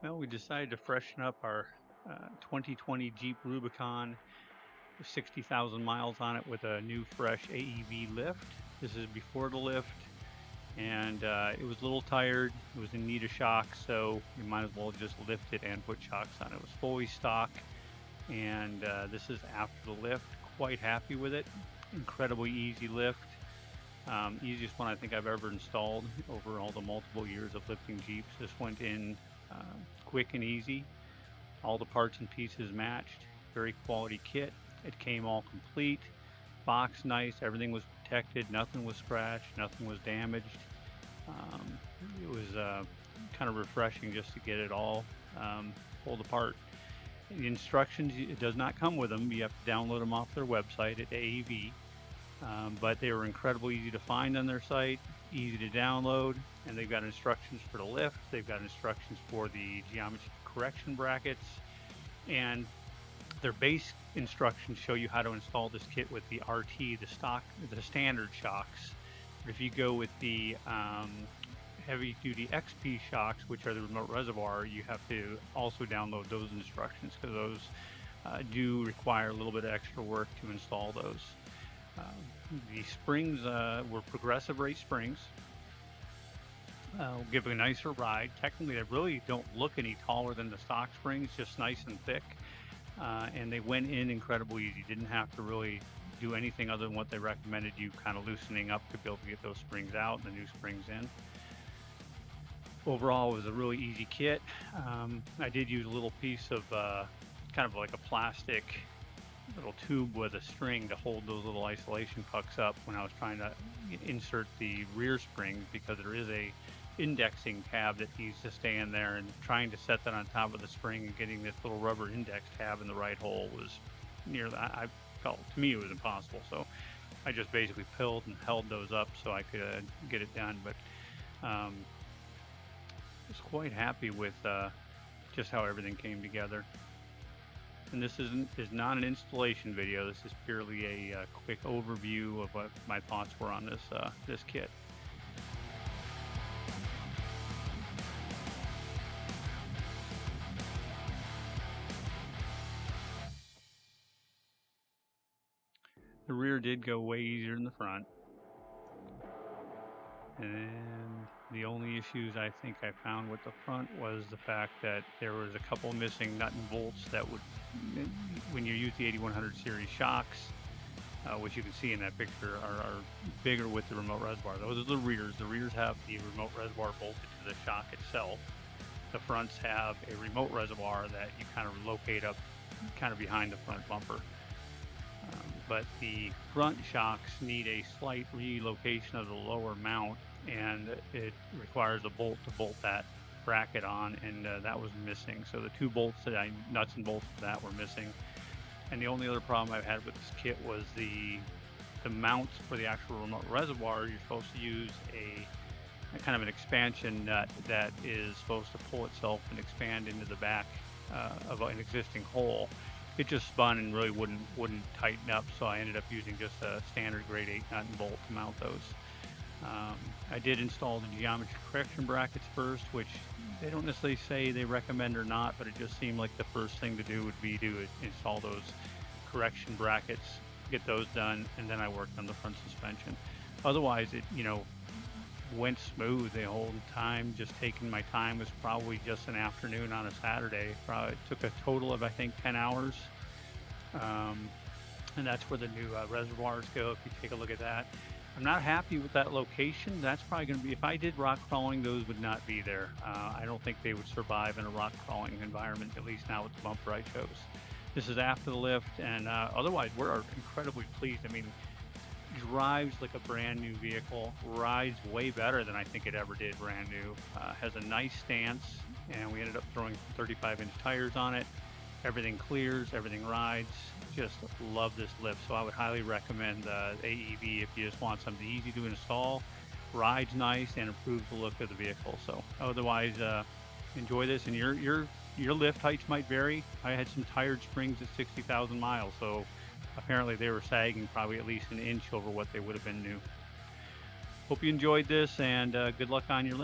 Well, we decided to freshen up our 2020 Jeep Rubicon with 60,000 miles on it with a new fresh AEV lift. This is before the lift, and it was a little tired. It was in need of shocks, so we might as well just lift it and put shocks on it. It was fully stock, and this is after the lift. Quite happy with it. Incredibly easy lift. Easiest one I think I've ever installed over all the multiple years of lifting Jeeps. This went in quick and easy. All the parts and pieces matched. Very quality kit. It came all complete. Box nice. Everything was protected. Nothing was scratched. Nothing was damaged. Um, it was kind of refreshing just to get it all pulled apart. The instructions, it does not come with them. You have to download them off their website at AEV. But they were incredibly easy to find on their site, easy to download, and they've got instructions for the lift. They've got instructions for the geometry correction brackets, and their base instructions show you how to install this kit with the RT, the standard shocks. But if you go with the heavy-duty XP shocks, which are the remote reservoir, you have to also download those instructions because those do require a little bit of extra work to install those. The springs were progressive rate springs. Will give a nicer ride. Technically, they really don't look any taller than the stock springs, just nice and thick. And they went in incredibly easy. Didn't have to really do anything other than what they recommended, you kind of loosening up to be able to get those springs out and the new springs in. Overall, it was a really easy kit. I did use a little piece of kind of like a plastic little tube with a string to hold those little isolation pucks up when I was trying to insert the rear spring, because there is a indexing tab that needs to stay in there, and trying to set that on top of the spring and getting this little rubber index tab in the right hole was I felt, to me, it was impossible. So I just basically pulled and held those up so I could get it done. But I was quite happy with just how everything came together. And this is not an installation video. This is purely a quick overview of what my thoughts were on this kit. The rear did go way easier than the front, and the only issues I think I found with the front was the fact that there was a couple missing nut and bolts that would, when you use the 8100 series shocks, which you can see in that picture, are bigger with the remote reservoir. Those are the rears. The rears have the remote reservoir bolted to the shock itself. The fronts have a remote reservoir that you kind of locate up kind of behind the front bumper. But the front shocks need a slight relocation of the lower mount, and it requires a bolt to bolt that bracket on, and that was missing. So the two bolts nuts and bolts for that were missing. And the only other problem I've had with this kit was the mounts for the actual remote reservoir. You're supposed to use a kind of an expansion nut that is supposed to pull itself and expand into the back of an existing hole. It just spun and really wouldn't tighten up, so I ended up using just a standard grade 8 nut and bolt to mount those. I did install the geometry correction brackets first, which they don't necessarily say they recommend or not, but it just seemed like the first thing to do would be to install those correction brackets, get those done, and then I worked on the front suspension. Otherwise, it went smooth the whole time. Just taking my time. Was probably just an afternoon on a Saturday. Probably took a total of, I think, 10 hours. And that's where the new reservoirs go. If you take a look at that, I'm not happy with that location. That's probably going to be, if I did rock crawling, those would not be there. I don't think they would survive in a rock crawling environment, at least not with the bumper I chose. This is after the lift, and otherwise we're incredibly pleased. I mean, drives like a brand new vehicle, rides way better than I think it ever did brand new. Has a nice stance, and we ended up throwing 35-inch tires on it. Everything clears, everything rides. Just love this lift, so I would highly recommend AEV if you just want something easy to install, rides nice, and improves the look of the vehicle. So otherwise, enjoy this. And your lift heights might vary. I had some tired springs at 60,000 miles, so apparently they were sagging probably at least an inch over what they would have been new. Hope you enjoyed this, and good luck on your lift.